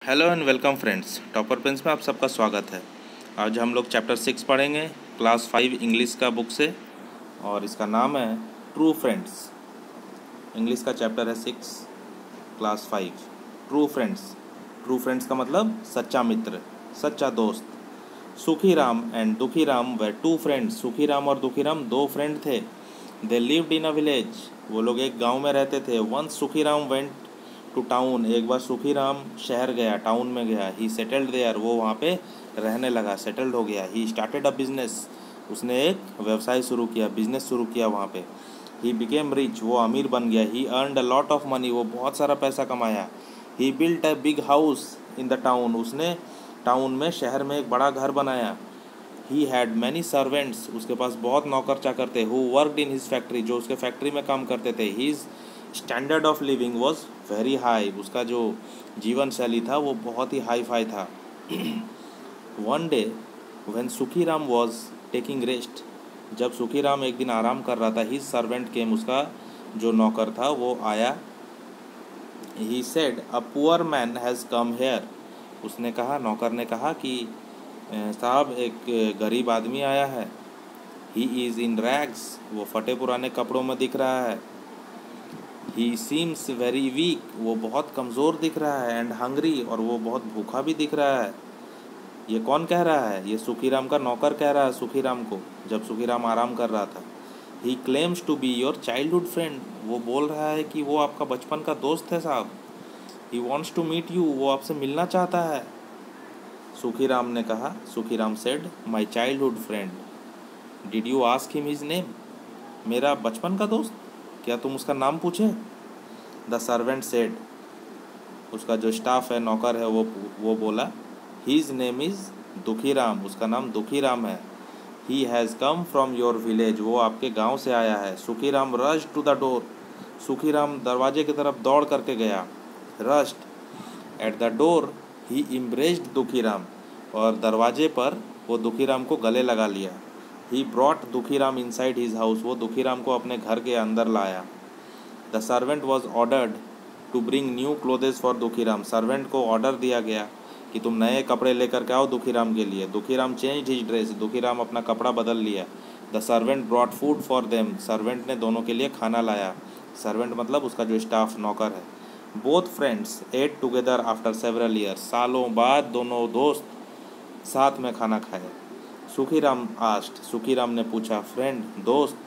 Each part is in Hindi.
Hello and welcome friends, topper pens में आप सबका स्वागत है। आज हम लोग चैप्टर 6 पढ़ेंगे क्लास 5 इंग्लिश का बुक से, और इसका नाम है ट्रू फ्रेंड्स। इंग्लिश का चैप्टर है 6 class 5। True friends. True friends का मतलब सच्चा मित्र, सच्चा दोस्त। सुखी राम एंड दुखी राम वे टू फ्रेंड्स। सुखी राम और दुखी राम दो फ्रेंड थे। They lived in a village. वो लोग एक गांव में रहते थे। वंस सुखी राम वेंट टू टाउन। एक बार सुखी राम शहर गया, टाउन में गया। He settled there. वो वहाँ पे रहने लगा, सेटल्ड हो गया। He started a business. उसने एक व्यवसाय शुरू किया, बिजनेस शुरू किया वहाँ पे। He became rich. वो अमीर बन गया। He earned a lot of money. वो बहुत सारा पैसा कमाया। He built a big house in the town. उसने टाउन में, शहर में एक बड़ा घर बनाया। He had many servants. उसके पास बहुत नौकर चाकर थे। Who worked in his factory. जो उसके फैक्ट्री में काम करते थे। His standard of living was very high. उसका जो जीवन शैली था वो बहुत ही हाई फाई था। वन डे व्हेन सुखी राम वॉज टेकिंग रेस्ट। जब सुखी राम एक दिन आराम कर रहा था, हिज सर्वेंट केम। उसका जो नौकर था वो आया। He said a poor man has come here. उसने कहा, नौकर ने कहा कि साहब एक गरीब आदमी आया है। He is in rags. वो फटे पुराने कपड़ों में दिख रहा है। ही सीम्स वेरी वीक। वो बहुत कमज़ोर दिख रहा है। And hungry. और वो बहुत भूखा भी दिख रहा है। ये कौन कह रहा है? ये सुखी राम का नौकर कह रहा है सुखी राम को, जब सुखी राम आराम कर रहा था। He claims to be your childhood friend. वो बोल रहा है कि वो आपका बचपन का दोस्त है साहब। He wants to meet you. वो आपसे मिलना चाहता है। सुखी राम ने कहा, सुखी Ram said, my childhood friend, did you ask him his name. मेरा बचपन का दोस्त, क्या तुम उसका नाम पूछे? The servant said. उसका जो स्टाफ है, नौकर है, वो बोला, हीज नेम इज़ दुखी राम। उसका नाम दुखी राम है। He has come from your village. वो आपके गांव से आया है। Sukhi Ram rush to the door. Sukhi Ram दरवाजे की तरफ दौड़ करके गया। Rushed at the door he embraced Dukhi Ram. और दरवाजे पर वो दुखी राम को गले लगा लिया। ही ब्रॉट दुखी राम इनसाइड हिज हाउस। वो दुखी राम को अपने घर के अंदर लाया। The servant was ordered to bring new clothes for Dukhi Ram. Servant को ऑर्डर दिया गया कि तुम नए कपड़े लेकर के आओ दुखी राम के लिए। दुखी राम चेंज हिज ड्रेस। दुखी राम अपना कपड़ा बदल लिया। The servant brought food for them. Servant ने दोनों के लिए खाना लाया। सर्वेंट मतलब उसका जो स्टाफ, नौकर है। Both friends ate together after several years. सालों बाद दोनों दोस्त साथ में खाना खाए। सुखी राम आस्क्ड। सुखी राम ने पूछा, फ्रेंड, दोस्त,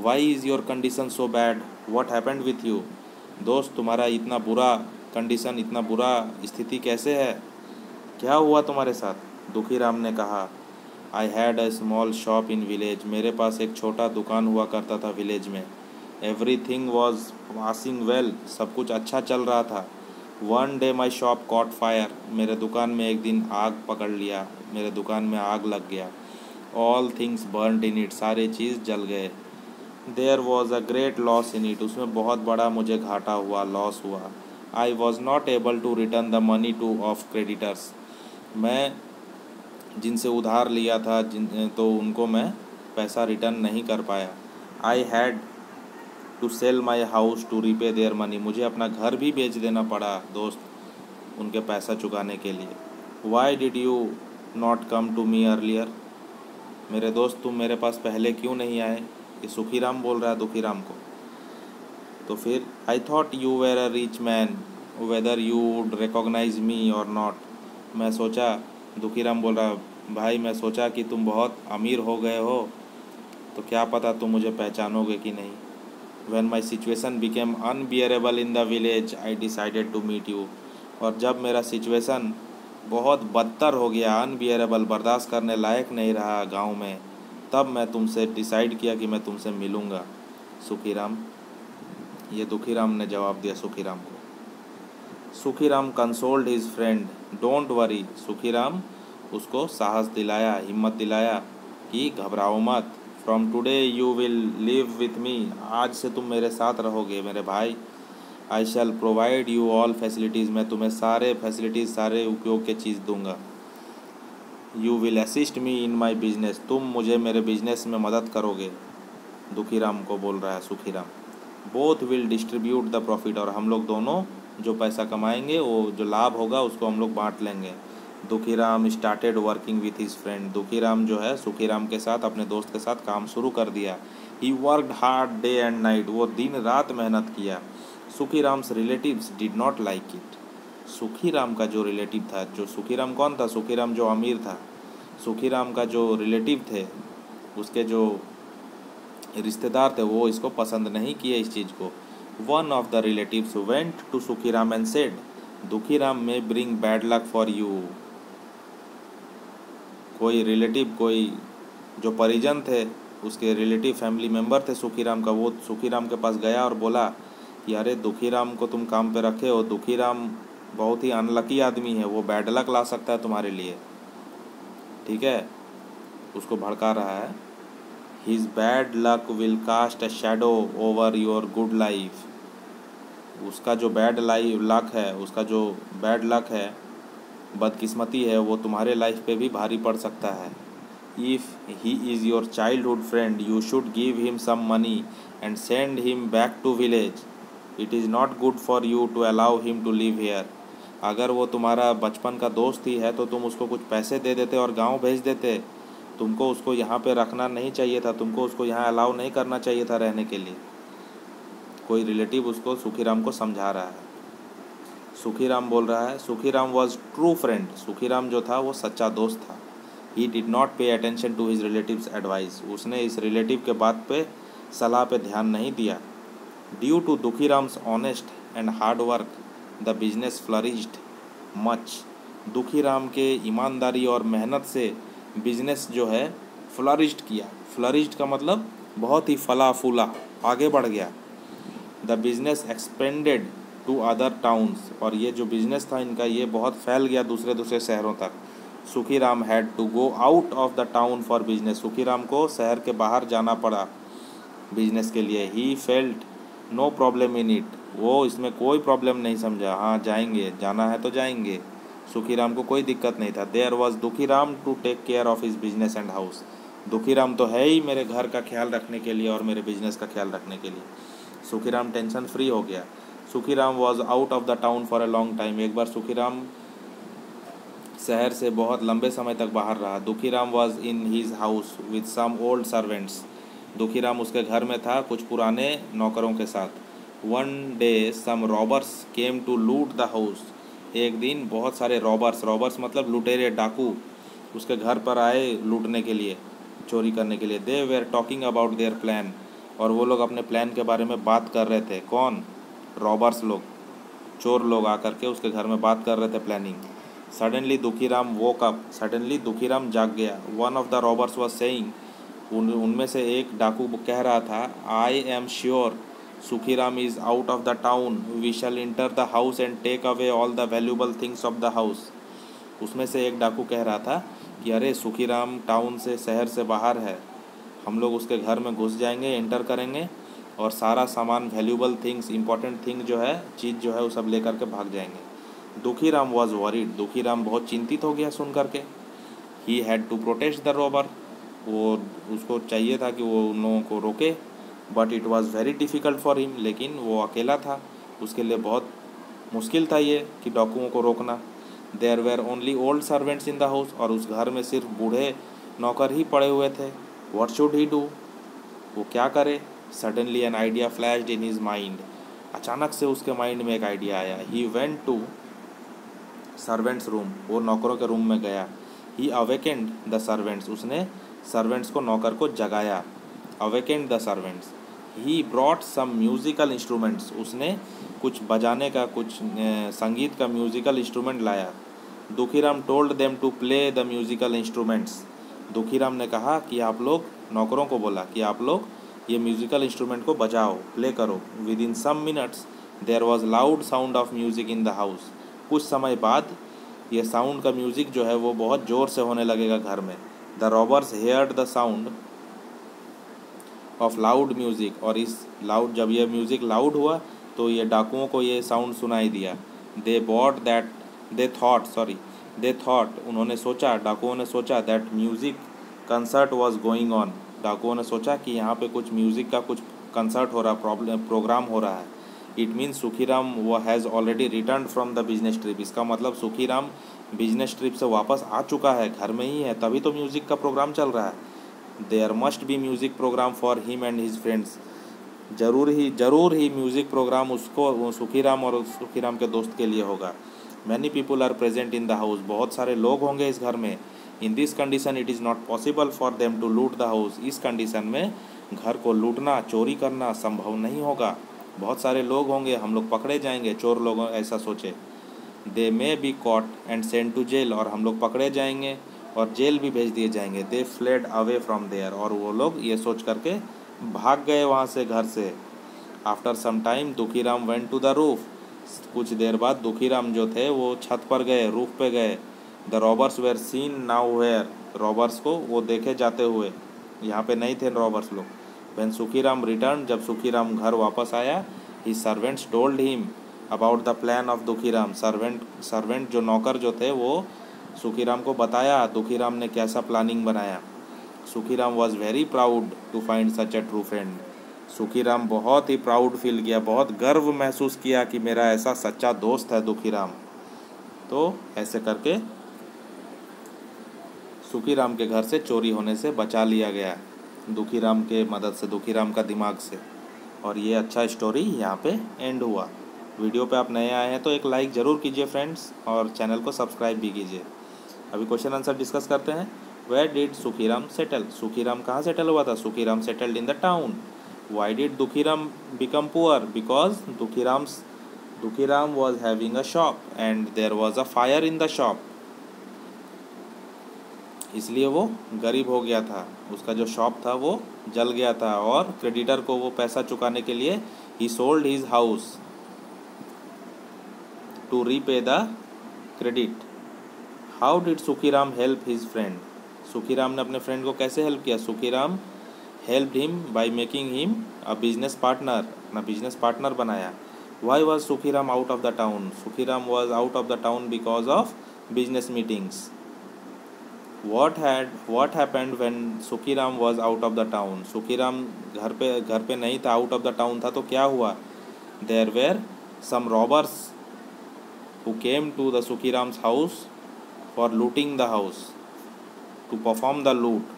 why is your condition so bad, what happened with you. दोस्त, तुम्हारा इतना बुरा कंडीशन, इतना बुरा स्थिति कैसे है? क्या हुआ तुम्हारे साथ? दुखी राम ने कहा, I had a small shop in village. मेरे पास एक छोटा दुकान हुआ करता था विलेज में। Everything was passing well. सब कुछ अच्छा चल रहा था। One day my shop cot fire. मेरे दुकान में एक दिन आग पकड़ लिया। मेरे दुकान में आग लग गया। All things burned in it. सारे चीज़ जल गए। There was a great loss in it. उसमें बहुत बड़ा मुझे घाटा हुआ, लॉस हुआ। I was not able to return the money to of creditors. मैं जिनसे उधार लिया था तो उनको मैं पैसा रिटर्न नहीं कर पाया। I had to sell my house to repay their money. मुझे अपना घर भी बेच देना पड़ा दोस्त, उनके पैसा चुकाने के लिए। Why did you not come to me earlier. मेरे दोस्त, तुम मेरे पास पहले क्यों नहीं आए? ये सुखी राम बोल रहा है दुखी राम को। तो फिर, I thought you were a rich man whether you would recognise me or not. मैं सोचा, दुखी राम बोल रहा, भाई मैं सोचा कि तुम बहुत अमीर हो गए हो, तो क्या पता तुम मुझे पहचानोगे कि नहीं। When my situation became unbearable in the village I decided to meet you. और जब मेरा सिचुएशन बहुत बदतर हो गया, अनबियरेबल, बर्दाश्त करने लायक नहीं रहा गांव में, तब मैं तुमसे डिसाइड किया कि मैं तुमसे मिलूँगा। सुखी राम। ये दुखी राम ने जवाब दिया सुखी राम को। सुखी Ram consoled his friend, don't worry. सुखी राम उसको साहस दिलाया, हिम्मत दिलाया कि घबराओ मत। From today you will live with me. आज से तुम मेरे साथ रहोगे मेरे भाई। I shall provide you all facilities. मैं तुम्हें सारे फैसिलिटीज़, सारे उपयोग के चीज़ दूंगा। You will assist me in my business. तुम मुझे मेरे बिजनेस में मदद करोगे। दुखी राम को बोल रहा है Sukhi Ram. Both will distribute the profit. और हम लोग दोनों जो पैसा कमाएंगे वो जो लाभ होगा उसको हम लोग बांट लेंगे। Dukhiram started working with his friend. Dukhiram जो है सुखीराम के साथ, अपने दोस्त के साथ काम शुरू कर दिया। He worked hard day and night. वो दिन रात मेहनत किया। Sukhiram's relatives did not like it. Sukhiram का जो रिलेटिव था, जो सुखीराम कौन था? सुखीराम जो अमीर था, सुखीराम का जो रिलेटिव थे, उसके जो रिश्तेदार थे, वो इसको पसंद नहीं किए इस चीज़ को। One of the relatives went to Sukhiram and said, Dukhiram may bring bad luck for you. कोई रिलेटिव, कोई जो परिजन थे, उसके रिलेटिव फैमिली मेम्बर थे सुखीराम का, वो सुखीराम के पास गया और बोला कि अरे दुखीराम को तुम काम पे रखे हो, दुखीराम बहुत ही अनलकी आदमी है, वो बैड लक ला सकता है तुम्हारे लिए। ठीक है, उसको भड़का रहा है। His bad luck will cast a shadow over your good life. उसका जो बैड लक है, उसका जो बैड लक है, बदकिस्मती है, वो तुम्हारे लाइफ पे भी भारी पड़ सकता है। If he is your childhood friend you should give him some money and send him back to village. It is not good for you to allow him to live here. अगर वो तुम्हारा बचपन का दोस्त ही है तो तुम उसको कुछ पैसे दे देते और गांव भेज देते। तुमको उसको यहाँ पे रखना नहीं चाहिए था, तुमको उसको यहाँ अलाउ नहीं करना चाहिए था रहने के लिए। कोई रिलेटिव उसको सुखीराम को समझा रहा है। सुखीराम बोल रहा है, Sukhiram was true friend. Sukhiram जो था वो सच्चा दोस्त था। He did not pay attention to his relatives advice. उसने इस रिलेटिव के बात पे, सलाह पे ध्यान नहीं दिया। Due to Dukhiram's honest and hard work the business flourished much. Dukhiram के ईमानदारी और मेहनत से बिजनेस जो है फ्लरिश्ड किया। फ्लरिश्ड का मतलब बहुत ही फला फूला, आगे बढ़ गया। The business expanded to other towns. और ये जो बिजनेस था इनका, ये बहुत फैल गया दूसरे दूसरे शहरों तक। Sukhiram had to go out of the town for business. Sukhiram को शहर के बाहर जाना पड़ा बिजनेस के लिए। He felt no problem in it. वो इसमें कोई प्रॉब्लम नहीं समझा। हाँ जाएंगे, जाना है तो जाएंगे। सुखीराम को कोई दिक्कत नहीं था। There was Dukhiram to take care of his business and house. Dukhiram तो है ही मेरे घर का ख्याल रखने के लिए और मेरे बिजनेस का ख्याल रखने के लिए। सुखीराम टेंशन फ्री हो गया। Sukhiram was out of the town for a long time. एक बार सुखीराम शहर से बहुत लंबे समय तक बाहर रहा। Dukhiram was in his house with some old servants. Dukhiram उसके घर में था कुछ पुराने नौकरों के साथ। One day some robbers came to loot the house. एक दिन बहुत सारे रॉबर्स मतलब लुटेरे, डाकू उसके घर पर आए लूटने के लिए, चोरी करने के लिए। They were talking about their plan. और वो लोग अपने प्लान के बारे में बात कर रहे थे। कौन? रॉबर्स लोग, चोर लोग आकर के उसके घर में बात कर रहे थे, planning. Suddenly Dukhiram woke up. Suddenly Dukhiram जाग गया। One of the robbers was saying. उनमें से एक डाकू कह रहा था, I am sure Sukhiram is out of the town. We shall enter the house and take away all the valuable things of the house. उसमें से एक डाकू कह रहा था कि अरे सुखीराम टाउन से, शहर से बाहर है, हम लोग उसके घर में घुस जाएंगे, एंटर करेंगे और सारा सामान, वैल्यूबल थिंग्स, इंपॉर्टेंट थिंग जो है, चीज़ जो है, वो सब लेकर के भाग जाएंगे। Dukhiram was worried. दुखीराम बहुत चिंतित हो गया सुन करके। He had to protest the robber. वो उसको चाहिए था कि वो उन लोगों को रोके, but it was very difficult for him. लेकिन वो अकेला था, उसके लिए बहुत मुश्किल था ये कि डाकुओं को रोकना। There were only old servants in the house. और उस घर में सिर्फ बूढ़े नौकर ही पड़े हुए थे। What should he do? वो क्या करे? Suddenly an idea flashed in his mind. अचानक से उसके माइंड में एक आइडिया आया। He went to servants room. वो नौकरों के रूम में गया। He awakened the servants. उसने सर्वेंट्स को, नौकर को जगाया। Awakened the servants. He brought some musical instruments. उसने कुछ बजाने का, कुछ संगीत का म्यूज़िकल इंस्ट्रूमेंट लाया। Dukhiram told them to play the musical instruments. Dukhiram ने कहा कि आप लोग, नौकरों को बोला कि आप लोग ये म्यूज़िकल इंस्ट्रूमेंट को बजाओ, प्ले करो। Within some minutes there was loud sound of music in the house. कुछ समय बाद ये साउंड का म्यूज़िक जो है वो बहुत ज़ोर से होने लगेगा घर में। The robbers heard the sound of loud music. और इस लाउड, जब ये म्यूज़िक लाउड हुआ तो ये डाकुओं को ये साउंड सुनाई दिया। दे थॉट, उन्होंने सोचा, डाकुओं ने सोचा, that music concert was going on. डाकुओं ने सोचा कि यहाँ पे कुछ म्यूज़िक का कुछ कंसर्ट हो रहा, प्रोग्राम हो रहा है। इट मीन्स सुखीराम वो has already return from the business trip. इसका मतलब सुखीराम बिजनेस ट्रिप से वापस आ चुका है, घर में ही है, तभी तो म्यूज़िक का प्रोग्राम चल रहा है। There must be music program for him and his friends. जरूर ही म्यूज़िक प्रोग्राम उसको सुखीराम और सुखीराम के दोस्त के लिए होगा। Many people are present in the house. बहुत सारे लोग होंगे इस घर में। In this condition it is not possible for them to loot the house. इस कंडीशन में घर को लूटना, चोरी करना संभव नहीं होगा। बहुत सारे लोग होंगे, हम लोग पकड़े जाएंगे, चोर लोग ऐसा सोचे। They may be caught and sent to jail. और हम लोग पकड़े जाएंगे और जेल भी भेज दिए जाएंगे। They fled away from there. और वो लोग ये सोच करके भाग गए वहाँ से, घर से। After some time Dukhiram went to the roof. कुछ देर बाद दुखीराम जो थे वो छत पर गए, रूफ पे गए। The robbers were seen nowhere. रॉबर्स को वो देखे जाते हुए, यहाँ पे नहीं थे रॉबर्स लोग। व्हेन सुखीराम रिटर्न, जब सुखीराम घर वापस आया, his servants told him about the plan of Dukhiram. Servant जो नौकर जो थे वो सुखीराम को बताया दुखीराम ने कैसा प्लानिंग बनाया। Sukhiram was very proud to find such a true friend. Sukhiram बहुत ही प्राउड फील किया, बहुत गर्व महसूस किया कि मेरा ऐसा सच्चा दोस्त है दुखीराम। तो ऐसे करके सुखीराम के घर से चोरी होने से बचा लिया गया, दुखीराम के मदद से, दुखीराम का दिमाग से। और ये अच्छा स्टोरी यहाँ पे एंड हुआ। वीडियो पे आप नए आए हैं तो एक लाइक ज़रूर कीजिए फ्रेंड्स, और चैनल को सब्सक्राइब भी कीजिए। अभी क्वेश्चन आंसर डिस्कस करते हैं। Where did Sukhiram settle. Sukhiram कहाँ सेटल हुआ था? Sukhiram settled in the town. Why did Dukhiram become poor? Because Dukhiram was having a shop and there was a fire in the shop. इसलिए वो गरीब हो गया था, उसका जो शॉप था वो जल गया था। और क्रेडिटर को वो पैसा चुकाने के लिए he sold his house to repay the credit. How did Sukhiram help his friend? Sukhiram ने अपने फ्रेंड को कैसे हेल्प किया? Sukhiram help him by making him a business partner. अपना बिजनेस पार्टनर बनाया। Why was Sukhiram out of the town? Sukhiram was out of the town because of business meetings. what happened when Sukhiram was out of the town? Sukhiram घर पे नहीं था, आउट ऑफ द टाउन था, तो क्या हुआ? There were some robbers who came to the Sukhiram's house for looting the house, to perform the loot.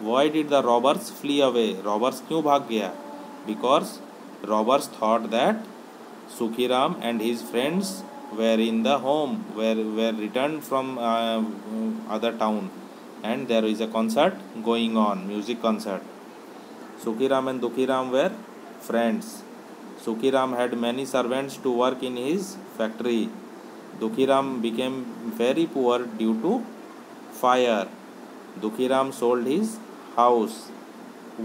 Why did the robbers flee away? Robbers क्यों भाग गया? Because robbers thought that Sukhiram and his friends were in the home, were returned from other town, and there is a concert going on, music concert. Sukhiram and Dukhiram were friends. Sukhiram had many servants to work in his factory. Dukhiram became very poor due to fire. Dukhiram sold his house.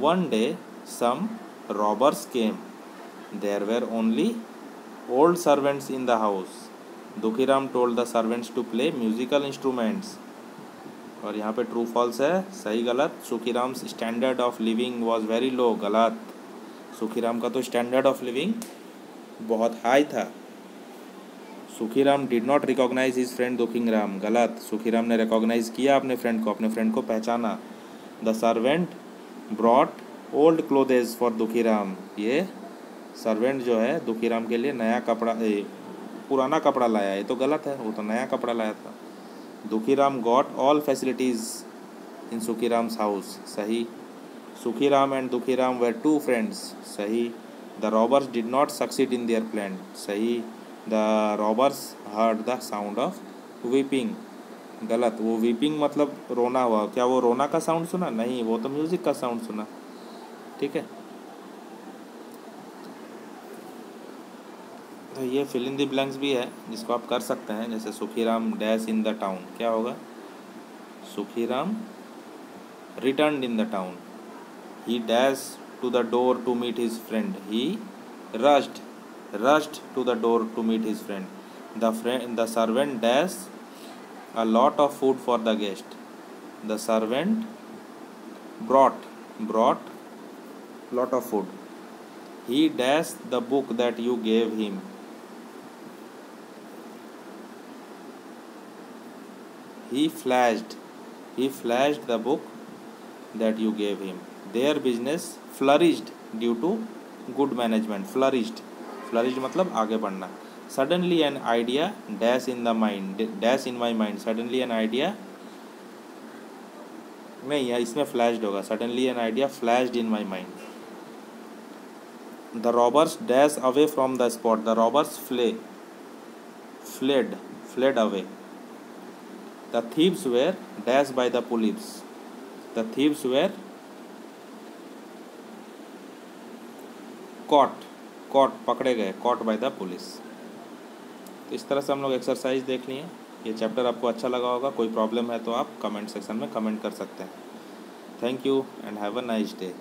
One day some robbers came. There were only old servants in the house. Dukhiram told the servants to play musical instruments. और यहाँ पे ट्रू फॉल्स है, सही गलत। Sukhiram's standard of living was very low. गलत। सुखीराम का तो स्टैंडर्ड ऑफ लिविंग बहुत हाई था। Sukhiram did not recognise his friend Dukhiram. गलत। सुखीराम ने रिकॉग्नाइज किया अपने फ्रेंड को पहचाना। The servant brought old clothes for Dukhiram. ये सर्वेंट जो है दुखीराम के लिए नया कपड़ा, पुराना कपड़ा लाया। ये तो गलत है, वो तो नया कपड़ा लाया था। Dukhiram got all facilities in Sukhiram's house. सही। Sukhiram and Dukhiram were two friends. सही। The robbers did not succeed in their plan. सही। The robbers heard the sound of weeping. गलत। वो वीपिंग मतलब रोना हुआ। क्या वो रोना का साउंड सुना? नहीं, वो तो म्यूज़िक का साउंड सुना। ठीक है। तो ये फिल इन द ब्लैंक्स भी है जिसको आप कर सकते हैं। जैसे Sukhiram dash in the town, क्या होगा? Sukhiram return in the town. He dash to the door to meet his friend. He rushed to the door to meet his friend. The servant dash a lot of food for the guest. The servant brought lot of food. He dash the book that you gave him. He flashed the book that you gave him. Their business flourished due to good management. Flourished flourished मतलब आगे बढ़ना। Suddenly an idea dash in the mind, dash in my mind, suddenly an idea नहीं है, इसमें फ्लैश्ड होगा, suddenly an idea flashed in my mind. The robbers dash away from the spot, the robbers fled away. The thieves were dash by the police. The thieves were caught पकड़े गए, caught by the police। तो इस तरह से हम लोग एक्सरसाइज देख लिए। ये चैप्टर आपको अच्छा लगा होगा। कोई प्रॉब्लम है तो आप कमेंट सेक्शन में कमेंट कर सकते हैं। Thank you and have a nice day.